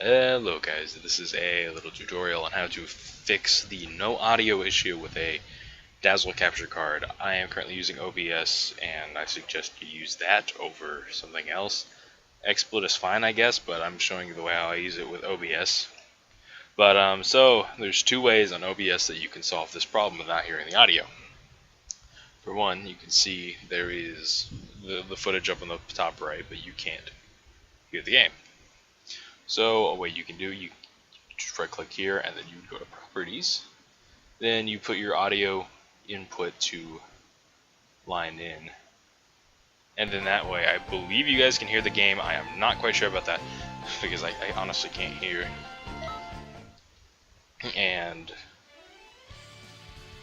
Hello guys, this is a little tutorial on how to fix the no audio issue with a Dazzle Capture card. I am currently using OBS and I suggest you use that over something else. XSplit is fine I guess, but I'm showing you the way how I use it with OBS. But so there's two ways on OBS that you can solve this problem without hearing the audio. For one, you can see there is the footage up on the top right, but you can't hear the game. So a way you can do, you just right click here and then you go to properties. Then you put your audio input to line in. And then that way, I believe you guys can hear the game. I am not quite sure about that because I honestly can't hear. And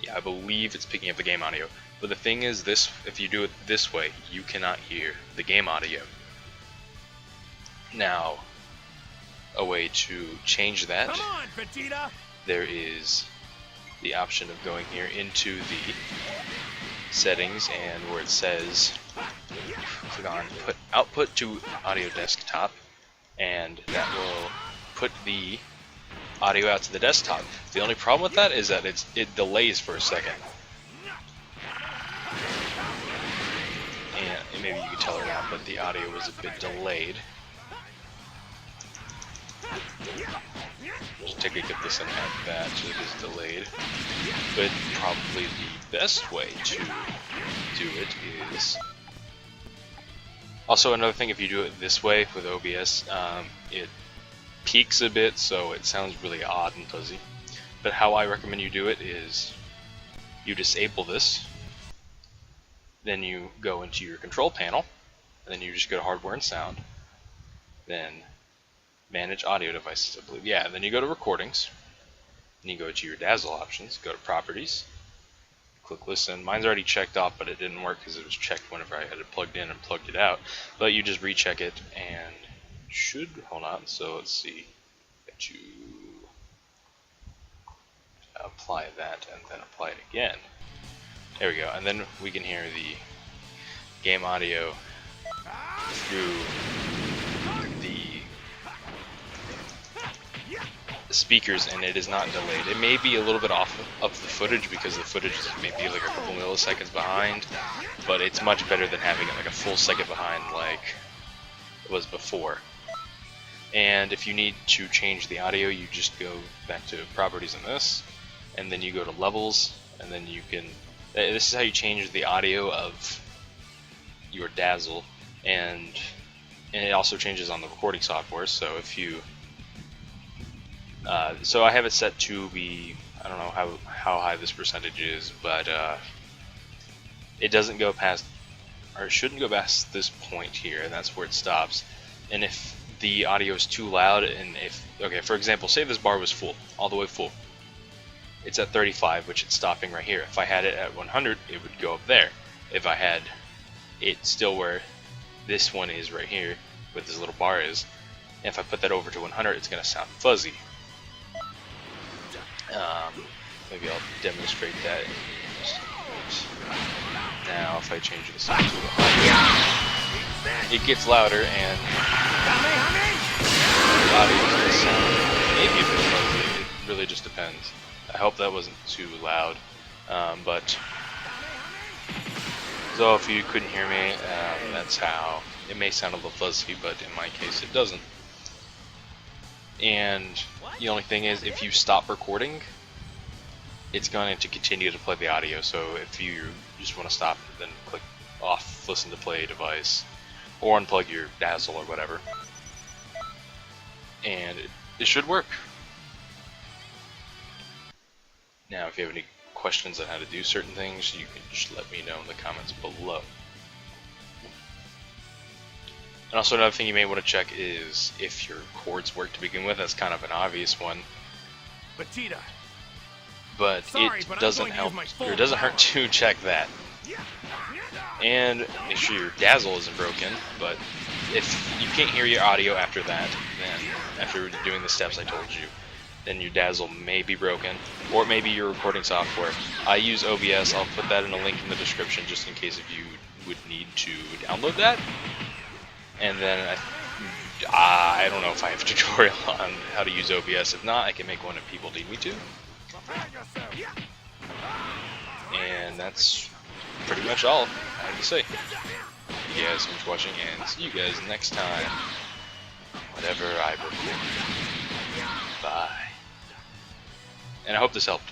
yeah, I believe it's picking up the game audio. But the thing is, if you do it this way, you cannot hear the game audio. Now, a way to change that, come on, Petita. There is the option of going here into the settings and where it says click on put output to audio desktop, and that will put the audio out to the desktop. The only problem with that is that it delays for a second, and maybe you can tell it now, but the audio was a bit delayed. Just take a look at this and have that, so it is delayed. But probably the best way to do it is... Also, another thing, if you do it this way with OBS, it peaks a bit, so it sounds really odd and fuzzy. But how I recommend you do it is you disable this, then you go into your control panel, and then you just go to hardware and sound, then manage audio devices, I believe. Yeah, and then you go to recordings, and you go to your Dazzle options, go to properties, click listen. Mine's already checked off, but it didn't work because it was checked whenever I had it plugged in and plugged it out. But you just recheck it and should hold on. So let's see, get you apply that and then apply it again. There we go, and then we can hear the game audio through speakers, and it is not delayed. It may be a little bit off of the footage because the footage is maybe like a couple milliseconds behind, but it's much better than having it like a full second behind like it was before. And if you need to change the audio, you just go back to properties in this, and then you go to levels, and then you can, this is how you change the audio of your Dazzle, and it also changes on the recording software. So if you so I have it set to be, I don't know how high this percentage is, but it doesn't go past, or it shouldn't go past this point here, and that's where it stops. And if the audio is too loud, and if, okay, for example, say this bar was full, all the way full, it's at 35, which it's stopping right here. If I had it at 100, it would go up there. If I had it still where this one is right here, where this little bar is, and if I put that over to 100, it's going to sound fuzzy. Maybe I'll demonstrate that. Now, if I change this to it gets louder, and the audio is going to sound maybe a bit fuzzy. It really just depends. I hope that wasn't too loud, but so if you couldn't hear me, that's how. It may sound a little fuzzy, but in my case, it doesn't. And the only thing is, if you stop recording, it's going to continue to play the audio. So if you just want to stop, then click off listen to play device, or unplug your Dazzle or whatever, and it should work. Now, if you have any questions on how to do certain things, you can just let me know in the comments below. And also, another thing you may want to check is if your chords work to begin with. That's kind of an obvious one, Petita. But it doesn't help, or it doesn't hurt to check that. And make sure your Dazzle isn't broken. But if you can't hear your audio after that, then after doing the steps I told you, then your Dazzle may be broken, or maybe your recording software. I use OBS. I'll put that in a link in the description just in case if you would need to download that. And then I don't know if I have a tutorial on how to use OBS. If not, I can make one if people need me to. And that's pretty much all I have to say. Thank you guys so much for watching, and see you guys next time. Whatever I record. Bye. And I hope this helped.